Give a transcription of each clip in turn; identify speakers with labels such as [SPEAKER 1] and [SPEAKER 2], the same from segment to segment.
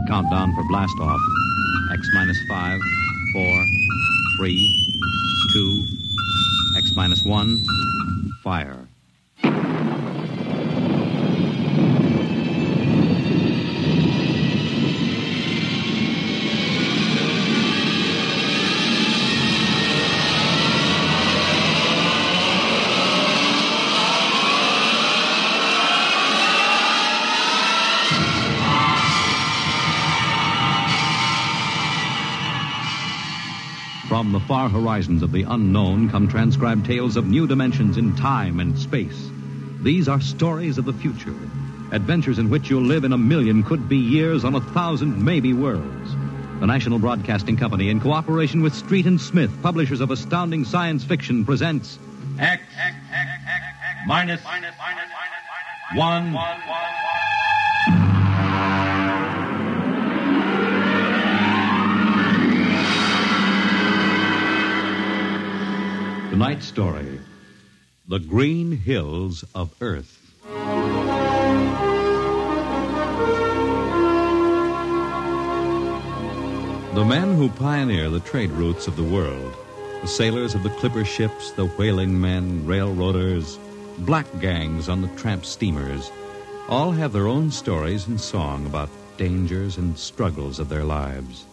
[SPEAKER 1] Countdown for blast off. X minus 5, 4, 3, 2, X minus 1, fire. From the far horizons of the unknown come transcribed tales of new dimensions in time and space. These are stories of the future, adventures in which you'll live in a million could-be years on 1,000 maybe worlds. The National Broadcasting Company, in cooperation with Street and Smith, publishers of astounding science fiction, presents
[SPEAKER 2] X minus 1.
[SPEAKER 1] Tonight's story, The Green Hills of Earth. The men who pioneer the trade routes of the world, the sailors of the clipper ships, the whaling men, railroaders, black gangs on the tramp steamers, all have their own stories and song about dangers and struggles of their lives.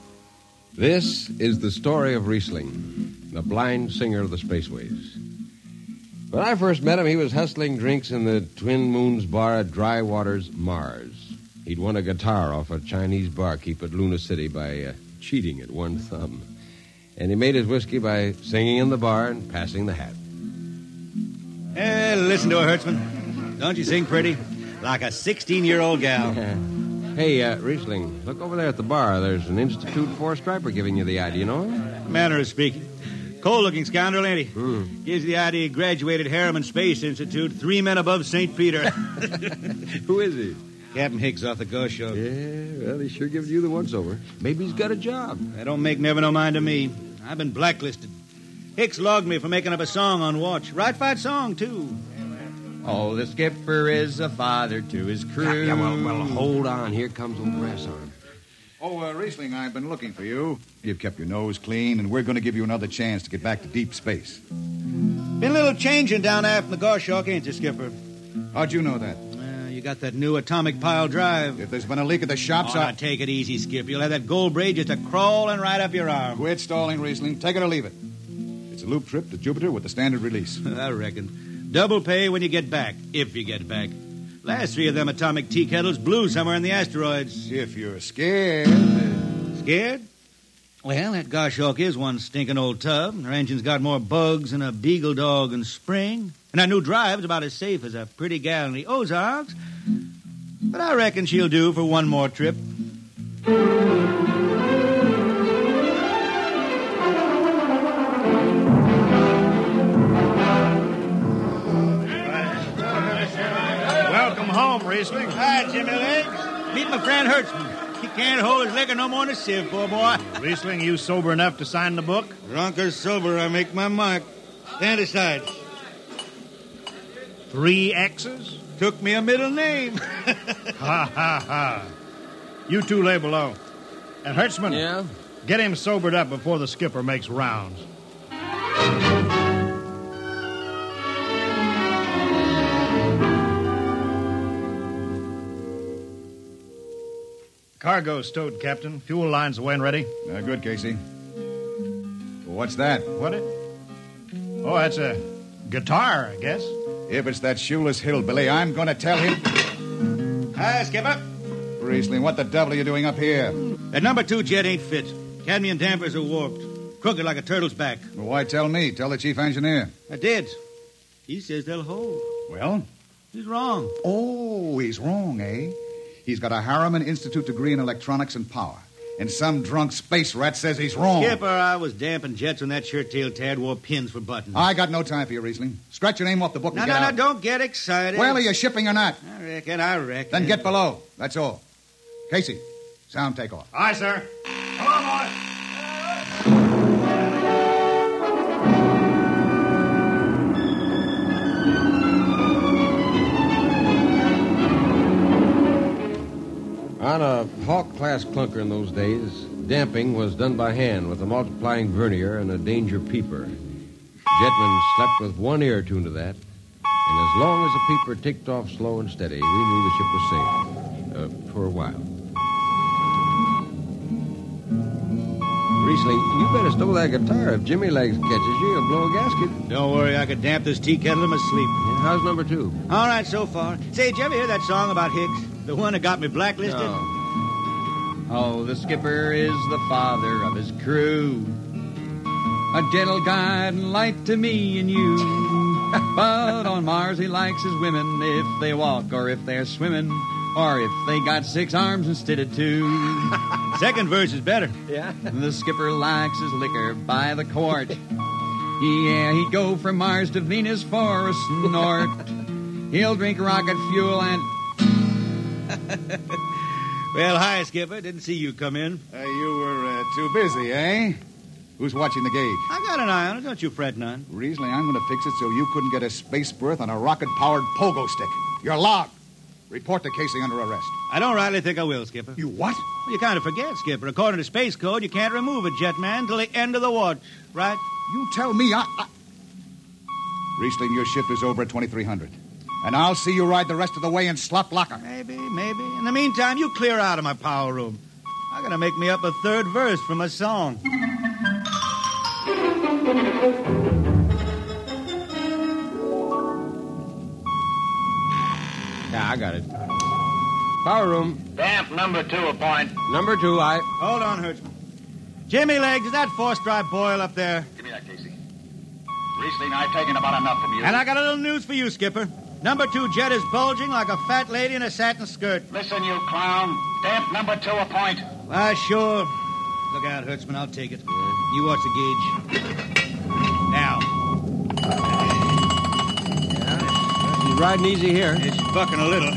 [SPEAKER 3] This is the story of Riesling, the blind singer of the spaceways. When I first met him, he was hustling drinks in the Twin Moons bar at Dry Waters, Mars. He'd won a guitar off a Chinese barkeep at Luna City by cheating at one thumb. And he made his whiskey by singing in the bar and passing the hat.
[SPEAKER 4] Hey, listen to her, Hertzman. Don't you sing pretty? Like a 16-year-old gal.
[SPEAKER 3] Hey, Riesling, look over there at the bar. There's an Institute 4 striper giving you the eye. Do you know him?
[SPEAKER 4] Manner of speaking. Cold-looking scoundrel, ain't he? Gives the idea he graduated Harriman Space Institute, 3 men above St. Peter.
[SPEAKER 3] Who is he?
[SPEAKER 4] Captain Hicks off the Ghost Show.
[SPEAKER 3] Yeah, well, he's sure giving you the once-over. Maybe he's got a job.
[SPEAKER 4] That don't make never no mind to me. I've been blacklisted. Hicks logged me for making up a song on watch. Right fight song, too.
[SPEAKER 5] Oh, the skipper is a father to his crew.
[SPEAKER 3] Yeah, well, hold on. Here comes old Brass Arm.
[SPEAKER 6] Oh, Riesling, I've been looking for you. You've kept your nose clean, and we're going to give you another chance to get back to deep space.
[SPEAKER 4] Been a little changing down aft in the Goshawk, ain't you, Skipper?
[SPEAKER 6] How'd you know that?
[SPEAKER 4] You got that new atomic pile drive.
[SPEAKER 6] If there's been a leak at the shops,
[SPEAKER 4] Now take it easy, Skip. You'll have that gold braid just a-crawling right up your arm.
[SPEAKER 6] Quit stalling, Riesling. Take it or leave it. It's a loop trip to Jupiter with the standard release.
[SPEAKER 4] I reckon. Double pay when you get back, if you get back. Last 3 of them atomic tea kettles blew somewhere in the asteroids.
[SPEAKER 6] If you're scared.
[SPEAKER 4] Scared? Well, that Goshawk is one stinking old tub. Her engine's got more bugs than a beagle dog in spring. And that new drive's about as safe as a pretty gal in the Ozarks. But I reckon she'll do for one more trip.
[SPEAKER 7] Welcome home, Riesling.
[SPEAKER 4] Hi, Jimmy Legs. Meet my friend Hertzman. He can't hold his liquor no more than a sieve, poor boy.
[SPEAKER 7] Riesling, you sober enough to sign the book?
[SPEAKER 4] Drunk or sober, I make my mark. Stand aside.
[SPEAKER 7] 3 X's?
[SPEAKER 4] Took me a middle name.
[SPEAKER 7] Ha, ha, ha. You 2 lay below. And Hertzman,
[SPEAKER 3] Yeah?
[SPEAKER 7] get him sobered up before the skipper makes rounds. Cargo's stowed, Captain. Fuel lines away and ready.
[SPEAKER 6] Good, Casey. What's that?
[SPEAKER 7] What it? Oh, that's a guitar, I guess.
[SPEAKER 6] If it's that shoeless hillbilly, I'm going to tell him.
[SPEAKER 4] Hi, Skipper.
[SPEAKER 6] Riesling, what the devil are you doing up here?
[SPEAKER 4] That number 2 jet ain't fit. Cadmium dampers are warped. Crooked like a turtle's back.
[SPEAKER 6] Well, why tell me? Tell the chief engineer.
[SPEAKER 4] I did. He says they'll hold.
[SPEAKER 6] Well?
[SPEAKER 4] He's wrong.
[SPEAKER 6] Oh, he's wrong, eh? He's got a Harriman Institute degree in electronics and power. And some drunk space rat says he's wrong.
[SPEAKER 4] Skipper, I was damping jets when that shirt-tailed tad wore pins for buttons.
[SPEAKER 6] I got no time for you, Riesling. Scratch your name off the book and get out.
[SPEAKER 4] No, don't get excited.
[SPEAKER 6] Well, are you shipping or not?
[SPEAKER 4] I reckon.
[SPEAKER 6] Then get below. That's all. Casey, sound takeoff.
[SPEAKER 7] Aye, sir. Come on, boy.
[SPEAKER 3] On a Hawk-class clunker in those days, damping was done by hand with a multiplying vernier and a danger peeper. Jetmen slept with one ear tuned to that, and as long as the peeper ticked off slow and steady, we knew the ship was safe. For a while. Riesling, you better stow that guitar. If Jimmy Legs catches you, he'll blow a gasket.
[SPEAKER 4] Don't worry, I could damp this tea kettle in my sleep.
[SPEAKER 3] Yeah, how's number 2?
[SPEAKER 4] All right, so far. Say, did you ever hear that song about Hicks? The one that got me blacklisted?
[SPEAKER 3] No.
[SPEAKER 5] Oh, the skipper is the father of his crew. A gentle guide and light to me and you. But on Mars he likes his women if they walk or if they're swimming or if they got 6 arms instead of 2.
[SPEAKER 4] Second verse is better.
[SPEAKER 3] Yeah?
[SPEAKER 5] The skipper likes his liquor by the quart. Yeah, he'd go from Mars to Venus for a snort. He'll drink rocket fuel and...
[SPEAKER 4] Well, hi, Skipper. Didn't see you come in.
[SPEAKER 6] You were too busy, eh? Who's watching the gauge?
[SPEAKER 4] I got an eye on it. Don't you fret none.
[SPEAKER 6] Riesling, I'm going to fix it so you couldn't get a space berth on a rocket-powered pogo stick. You're logged. Report to Casey under arrest.
[SPEAKER 4] I don't rightly think I will, Skipper.
[SPEAKER 6] You what?
[SPEAKER 4] Well, you kind of forget, Skipper. According to Space Code, you can't remove a jetman till the end of the watch, right?
[SPEAKER 6] You tell me Riesling, your shift is over at 2300. And I'll see you ride the rest of the way in slop locker.
[SPEAKER 4] Maybe. In the meantime, you clear out of my power room. I gotta make me up a third verse from a song.
[SPEAKER 3] Yeah, I got it. Power room.
[SPEAKER 2] Damp number 2 a point.
[SPEAKER 3] Number 2, I...
[SPEAKER 4] Hold on, Hertzman. Jimmy Legs, is that force-drive boil up there?
[SPEAKER 2] Give me that, Casey. Riesling, I've taken about enough from you.
[SPEAKER 4] And I got a little news for you, Skipper. Number 2 jet is bulging like a fat lady in a satin skirt.
[SPEAKER 2] Listen, you clown. Damp number 2 a point.
[SPEAKER 4] Why, sure. Look out, Hertzman. I'll take it. You watch the gauge. Now.
[SPEAKER 3] He's riding easy here.
[SPEAKER 4] It's bucking a little.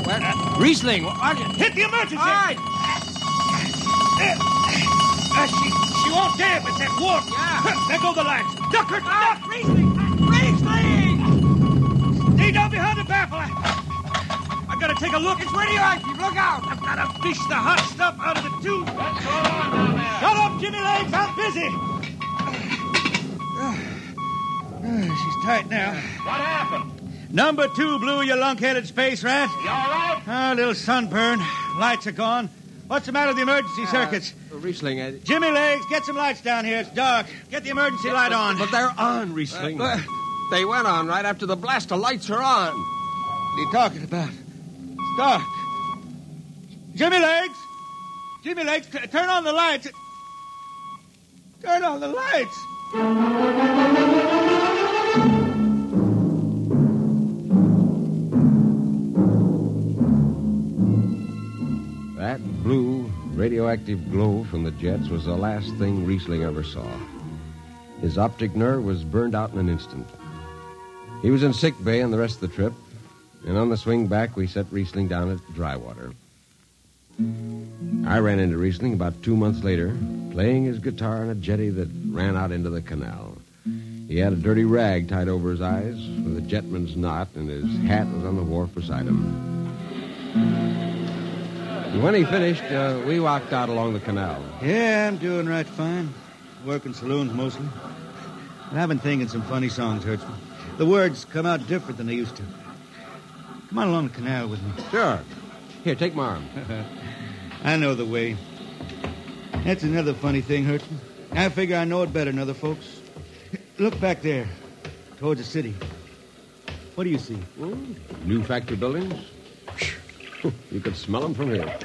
[SPEAKER 3] What? Riesling!
[SPEAKER 4] Hit the emergency! All right. She won't damp. It's that warp. Yeah. There go the lights. Duck her. Duck. Riesling! Stay down behind the baffle. I gotta take a look. It's radioactive. Look out. I've gotta fish the hot stuff out of the tube.
[SPEAKER 2] What's going on down there?
[SPEAKER 4] Shut up, Jimmy Legs. I'm busy. She's tight now.
[SPEAKER 2] What happened?
[SPEAKER 4] Number 2 blew, you lunk-headed space rat.
[SPEAKER 2] You all right?
[SPEAKER 4] A little sunburn. Lights are gone. What's the matter with the emergency circuits?
[SPEAKER 3] Riesling,
[SPEAKER 4] Jimmy Legs, get some lights down here. It's dark. Get the emergency light on.
[SPEAKER 3] But they're on, Riesling. They went on right after the blast. The lights are on.
[SPEAKER 4] What are you talking about? It's dark. Jimmy Legs! Jimmy Legs, turn on the lights. Turn on the lights.
[SPEAKER 3] That blue, radioactive glow from the jets was the last thing Riesling ever saw. His optic nerve was burned out in an instant. He was in sick bay on the rest of the trip, and on the swing back, we set Riesling down at Drywater. I ran into Riesling about 2 months later, playing his guitar on a jetty that ran out into the canal. He had a dirty rag tied over his eyes with a jetman's knot, and his hat was on the wharf beside him. And when he finished, we walked out along the canal.
[SPEAKER 4] Yeah, I'm doing right fine. Working saloons mostly. And I've been thinking some funny songs, Hertzman. The words come out different than they used to. Come on along the canal with me.
[SPEAKER 3] Sure. Here, take my arm.
[SPEAKER 4] I know the way. That's another funny thing, Hertzman. I figure I know it better than other folks. Look back there, towards the city. What do you see?
[SPEAKER 3] New factory buildings? You could smell them from here.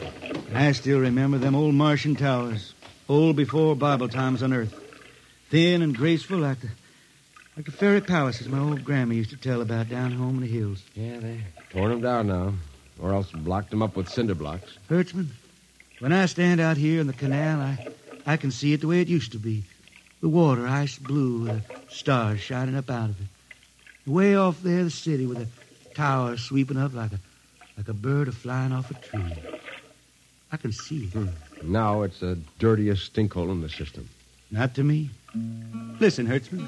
[SPEAKER 4] I still remember them old Martian towers, old before Bible times on Earth. Thin and graceful like the fairy palaces my old grandma used to tell about down home in the hills.
[SPEAKER 3] Yeah, they torn them down now, or else blocked them up with cinder blocks.
[SPEAKER 4] Hertzman, when I stand out here in the canal, I can see it the way it used to be. The water ice blue with the stars shining up out of it. Way off there, the city with the towers sweeping up like a bird flying off a tree. I can see it.
[SPEAKER 3] Now it's the dirtiest stinkhole in the system.
[SPEAKER 4] Not to me. Listen, Hertzman.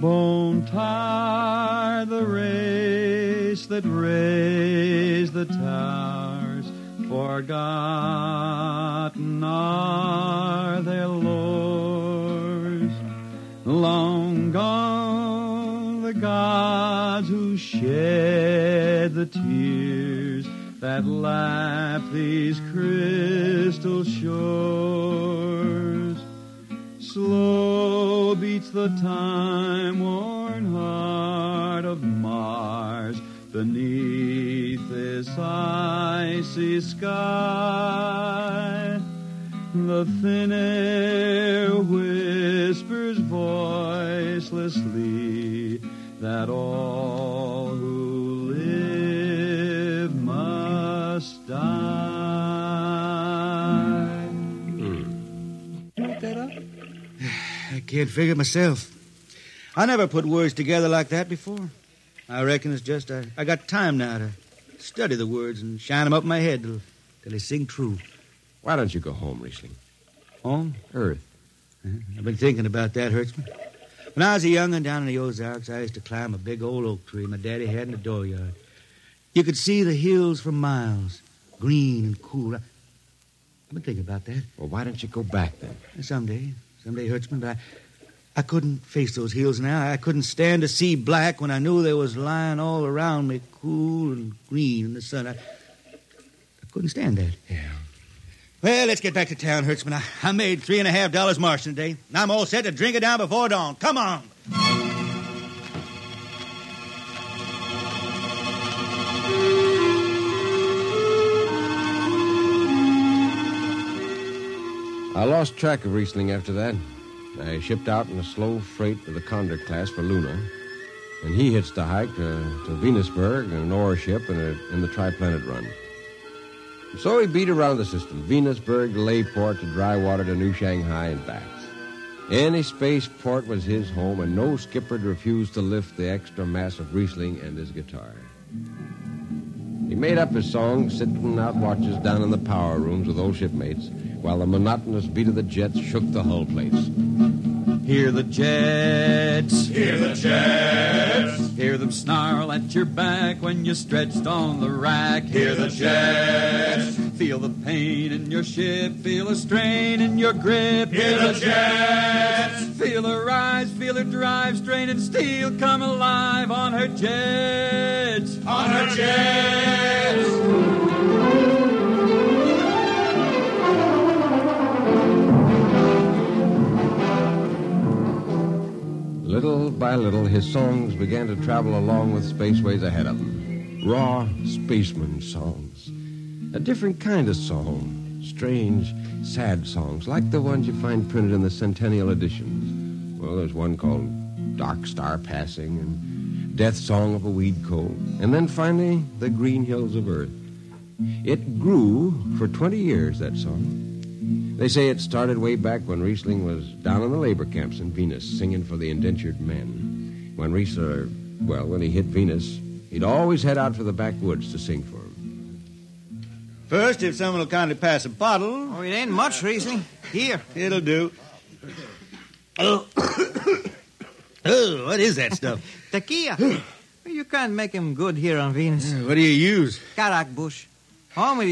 [SPEAKER 5] Won't tire the race that raised the towers. Forgotten are their lores. Long gone the gods who shed the tears that lap these crystal shores. Slow beats the time-worn heart of Mars beneath this icy sky. The thin air whispers voicelessly that all who live must die.
[SPEAKER 4] Look that up? I can't figure it myself. I never put words together like that before. I reckon it's just I got time now to study the words and shine them up in my head till they sing true.
[SPEAKER 3] Why don't you go home, Riesling?
[SPEAKER 4] Home?
[SPEAKER 3] Earth.
[SPEAKER 4] I've been thinking about that, Hertzman. When I was a young'un down in the Ozarks, I used to climb a big old oak tree my daddy had in the dooryard. You could see the hills for miles, green and cool. I've been thinking about that.
[SPEAKER 3] Well, why don't you go back then?
[SPEAKER 4] Someday, Hertzman, but I couldn't face those hills now. I couldn't stand to see black when I knew they was lying all around me, cool and green in the sun. I couldn't stand that.
[SPEAKER 3] Yeah.
[SPEAKER 4] Well, let's get back to town, Hertzman. I made $3.50 marching today, and I'm all set to drink it down before dawn. Come on.
[SPEAKER 3] I lost track of Riesling after that. I shipped out in a slow freight of the Condor class for Luna, and he hitched a hike to Venusberg in an ore ship in the Triplanet run. So he beat around the system, Venusberg to Layport to Drywater to New Shanghai and back. Any spaceport was his home, and no skipper refused to lift the extra mass of Riesling and his guitar. He made up his songs sitting out watches down in the power rooms with old shipmates, while the monotonous beat of the jets shook the hull plates.
[SPEAKER 5] Hear the jets.
[SPEAKER 8] Hear the jets.
[SPEAKER 5] Hear them snarl at your back when you're stretched on the rack.
[SPEAKER 8] Hear the jets.
[SPEAKER 5] Feel the pain in your ship. Feel a strain in your grip.
[SPEAKER 8] Hear the jets.
[SPEAKER 5] Feel her rise, feel her drive, straining steel come alive on her jets.
[SPEAKER 8] On her jets.
[SPEAKER 3] Little by little, his songs began to travel along with spaceways ahead of him. Raw spaceman songs. A different kind of song. Strange, sad songs, like the ones you find printed in the Centennial editions. Well, there's one called Dark Star Passing and Death Song of a Weed Cold. And then finally, The Green Hills of Earth. It grew for 20 years, that song. They say it started way back when Riesling was down in the labor camps in Venus singing for the indentured men. When he hit Venus, he'd always head out for the backwoods to sing for them.
[SPEAKER 4] First, if someone will kindly pass a bottle.
[SPEAKER 9] Oh, it ain't much, Riesling. Here.
[SPEAKER 4] It'll do. Oh, what is that stuff?
[SPEAKER 9] Tequila. You can't make him good here on Venus.
[SPEAKER 4] What do you use?
[SPEAKER 9] Karak bush. Home it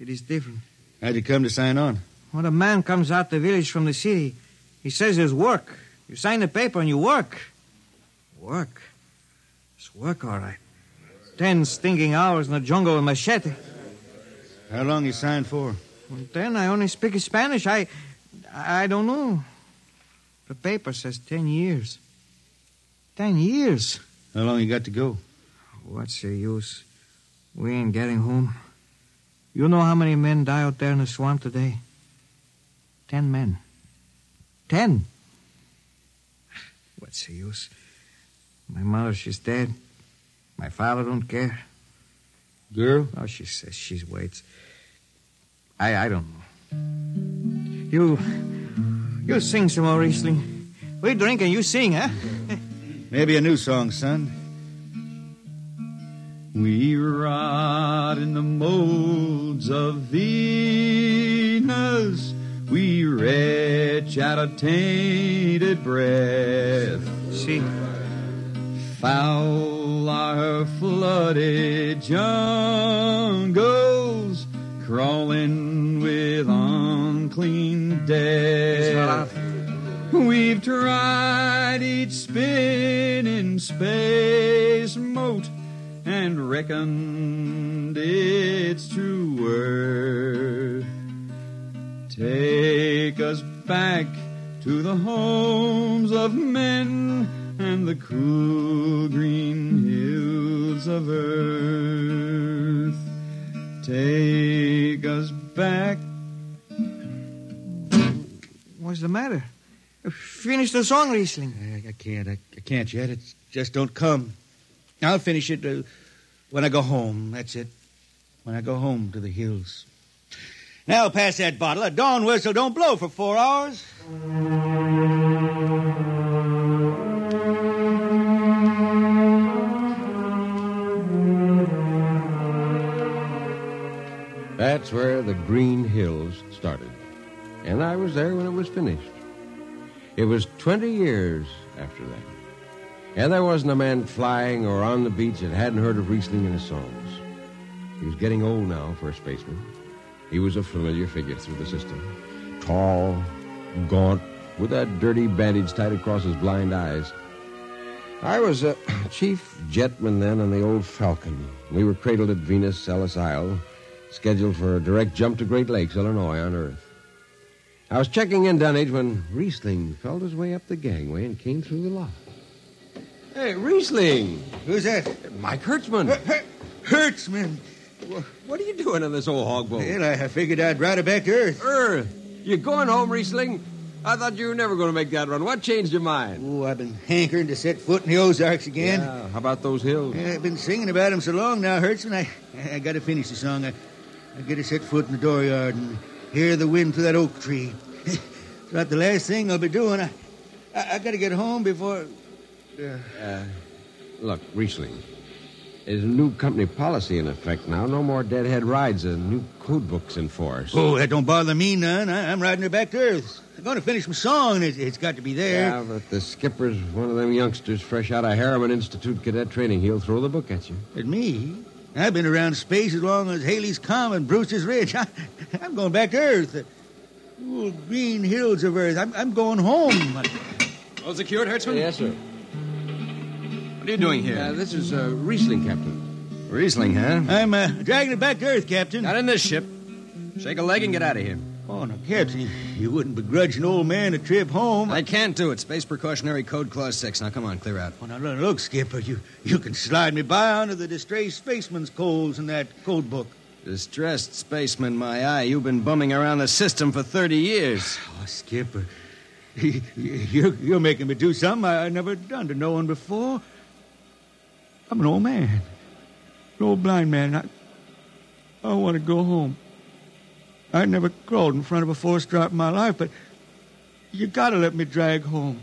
[SPEAKER 9] is different.
[SPEAKER 4] How'd you come to sign on?
[SPEAKER 9] When a man comes out the village from the city, he says there's work. You sign the paper and you work. Work? It's work, all right. 10 stinking hours in the jungle with machete.
[SPEAKER 4] How long you signed for?
[SPEAKER 9] Well, then I only speak Spanish. I don't know. The paper says 10 years. 10 years.
[SPEAKER 4] How long you got to go?
[SPEAKER 9] What's the use? We ain't getting home. You know how many men die out there in the swamp today? 10 men. 10. What's the use? My mother, she's dead. My father don't care.
[SPEAKER 4] Girl?
[SPEAKER 9] Oh, she says she waits. I don't know. You sing some more, Riesling. We drink and you sing, huh?
[SPEAKER 4] Maybe a new song, son.
[SPEAKER 5] We rot in the molds of Venus. We retch catch at a tainted breath.
[SPEAKER 9] See,
[SPEAKER 5] Foul are flooded jungles, crawling with unclean death. We've tried each spinning space moat and reckoned its true worth. Take us back to the homes of men and the cool green hills of earth. Take us back.
[SPEAKER 9] what's the matter? Finish the song, Riesling.
[SPEAKER 4] I can't yet. It just don't come. I'll finish it when I go home. That's it. When I go home to the hills. Now pass that bottle. A dawn whistle don't blow for 4 hours.
[SPEAKER 3] That's where the Green Hills started. And I was there when it was finished. It was 20 years after that. And there wasn't a man flying or on the beach that hadn't heard of Riesling in his songs. He was getting old now for a spaceman. He was a familiar figure through the system. Tall, gaunt, with that dirty bandage tied across his blind eyes. I was a chief jetman then on the old Falcon. We were cradled at Venus, Ellis Isle, scheduled for a direct jump to Great Lakes, Illinois, on Earth. I was checking in, Dunwich, when Riesling felt his way up the gangway and came through the lock. Hey, Riesling!
[SPEAKER 4] Who's that?
[SPEAKER 3] Mike Hertzman.
[SPEAKER 4] Hertzman!
[SPEAKER 3] What are you doing on this old hog boat?
[SPEAKER 4] Well, I figured I'd ride it back to Earth.
[SPEAKER 3] Earth? You going home, Riesling? I thought you were never going to make that run. What changed your mind?
[SPEAKER 4] Oh, I've been hankering to set foot in the Ozarks again.
[SPEAKER 3] Yeah, how about those hills?
[SPEAKER 4] I've been singing about them so long now, Hertzman. I got to finish the song. I got to set foot in the dooryard and hear the wind through that oak tree. It's about the last thing I'll be doing. I got to get home before...
[SPEAKER 3] Look, Riesling, there's a new company policy in effect now. No more deadhead rides. A new code book's in force.
[SPEAKER 4] Oh, that don't bother me none. I'm riding her back to Earth. I'm going to finish my song. It's got to be there.
[SPEAKER 3] Yeah, but the skipper's one of them youngsters fresh out of Harriman Institute cadet training. He'll throw the book at you.
[SPEAKER 4] At me? I've been around space as long as Haley's Common, Brewster's Ridge. I'm going back to Earth. The green hills of Earth. I'm going home.
[SPEAKER 5] All secured, Hertzman?
[SPEAKER 3] Yes, sir.
[SPEAKER 5] What are you doing here?
[SPEAKER 3] This is Riesling, Captain.
[SPEAKER 5] Riesling, huh?
[SPEAKER 4] I'm dragging it back to Earth, Captain.
[SPEAKER 5] Not in this ship. Shake a leg and get out of here.
[SPEAKER 4] Oh, no, Captain, you wouldn't begrudge an old man a trip home.
[SPEAKER 5] I can't do it. Space Precautionary Code Clause 6. Now, come on, clear out.
[SPEAKER 4] Oh, now, look, Skipper, you can slide me by onto the distressed spaceman's coals in that code book.
[SPEAKER 5] Distressed spaceman, my eye. You've been bumming around the system for 30 years.
[SPEAKER 4] Oh, Skipper, you're making me do something I never done to no one before. I'm an old man, an old blind man. I want to go home. I never crawled in front of a force drop in my life, but you got to let me drag home.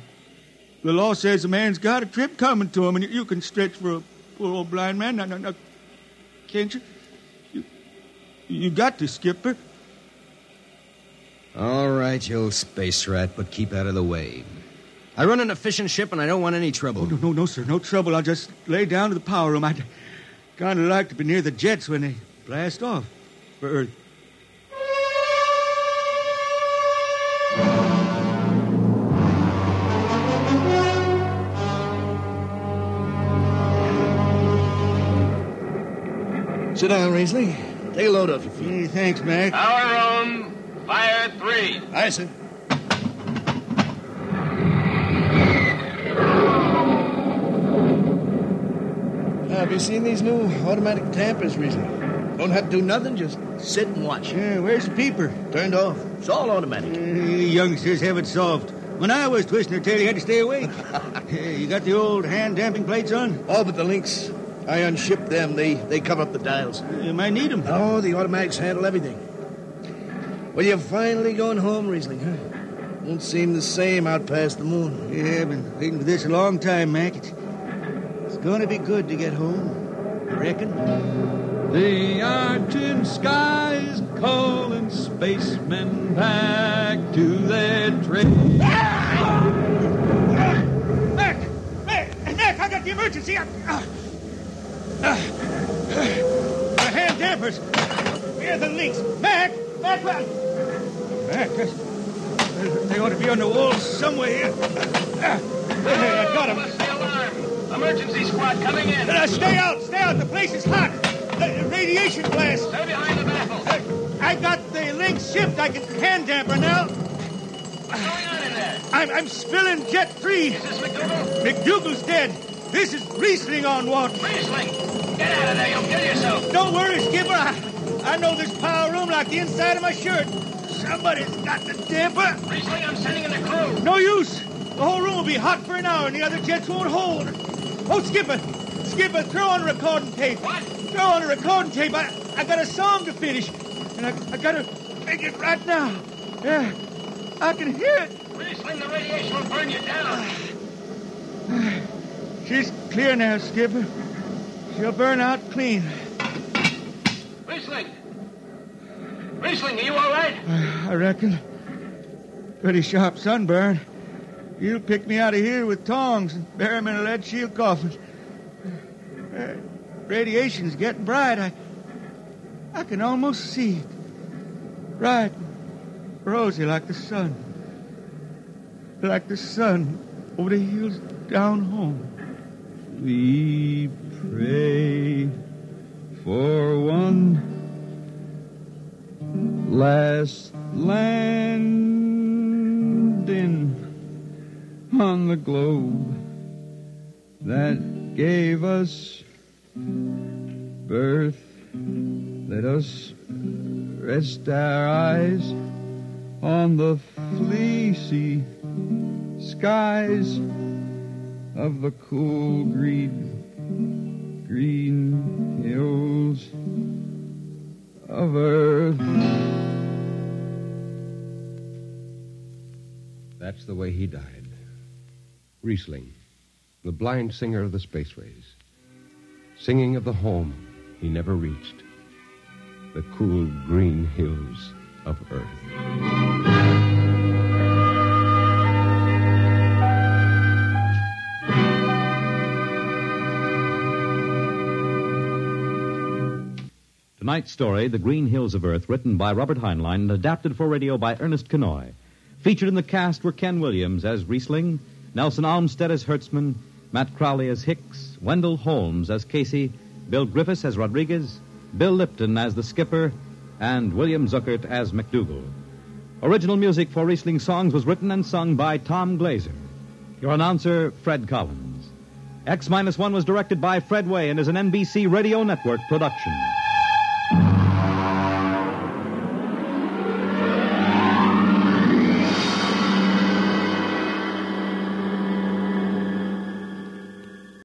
[SPEAKER 4] The law says a man's got a trip coming to him, and you can stretch for a poor old blind man. Now, can't you? You got to, Skipper.
[SPEAKER 5] All right, you old space rat, but keep out of the way. I run an efficient ship, and I don't want any trouble.
[SPEAKER 4] Oh, no, sir, no trouble. I'll just lay down to the power room. I'd kind of like to be near the jets when they blast off for Earth.
[SPEAKER 10] Sit down, Riesling. Take a load off your feet.
[SPEAKER 4] Hey, thanks, Mac.
[SPEAKER 8] Power room, fire 3.
[SPEAKER 10] Aye, sir. Have you seen these new automatic tampers, Riesling? Don't have to do nothing, just sit and watch.
[SPEAKER 4] Yeah, where's the peeper?
[SPEAKER 10] Turned off. It's all automatic.
[SPEAKER 4] Youngsters have it soft. When I was twisting her tail, you had to stay awake. You got the old hand-damping plates on?
[SPEAKER 10] All but the links. I unshipped them. They cover up the dials.
[SPEAKER 4] You might need them.
[SPEAKER 10] Oh, the automatics handle everything. Well, you're finally going home, Riesling, huh? Won't seem the same out past the moon.
[SPEAKER 4] Yeah, I've been waiting for this a long time, Mac. It's going to be good to get home. You reckon?
[SPEAKER 5] The argent skies calling spacemen back to their trade.
[SPEAKER 4] Mac, I got the emergency. The hand dampers. Where are the links? Mac, they ought to be on the wall somewhere here. I got them.
[SPEAKER 8] What's the alarm? Emergency squad coming in.
[SPEAKER 4] Stay out. The place is hot. Radiation blast.
[SPEAKER 8] Stay behind the baffle.
[SPEAKER 4] I got the links shipped. I can hand damper now.
[SPEAKER 8] What's going on in there?
[SPEAKER 4] I'm spilling Jet 3.
[SPEAKER 8] Is this McDougal?
[SPEAKER 4] McDougal's dead. This is Riesling on watch.
[SPEAKER 8] Riesling! Get out of there. You'll kill yourself.
[SPEAKER 4] Don't worry, Skipper. I know this power room like the inside of my shirt. Somebody's got the damper.
[SPEAKER 8] Riesling, I'm sending in the crew.
[SPEAKER 4] No use. The whole room will be hot for an hour and the other jets won't hold. Oh, Skipper, throw on recording tape.
[SPEAKER 8] What?
[SPEAKER 4] Throw on a recording tape. I got a song to finish. And I got to make it right now. Yeah, I can hear it.
[SPEAKER 8] Riesling, the radiation will burn you down.
[SPEAKER 4] She's clear now, Skipper. She'll burn out clean.
[SPEAKER 8] Riesling, are you all right?
[SPEAKER 4] I reckon. Pretty sharp sunburn. You'll pick me out of here with tongs and bury me in a lead shield coffin. Radiation's getting bright. I can almost see it. Bright, rosy like the sun. Like the sun over the hills down home.
[SPEAKER 5] We pray for one last landing on the globe that gave us birth. Let us rest our eyes on the fleecy skies of the cool green hills of earth.
[SPEAKER 3] That's the way he died. Riesling, the blind singer of the spaceways, singing of the home he never reached, the cool green hills of Earth.
[SPEAKER 1] Tonight's story, The Green Hills of Earth, written by Robert Heinlein and adapted for radio by Ernest Kenoy. Featured in the cast were Ken Williams as Riesling, Nelson Almstead as Hertzman, Matt Crowley as Hicks, Wendell Holmes as Casey, Bill Griffiths as Rodriguez, Bill Lipton as the skipper, and William Zuckert as McDougal. Original music for Riesling songs was written and sung by Tom Glazer. Your announcer, Fred Collins. X-1 was directed by Fred Way and is an NBC Radio Network production.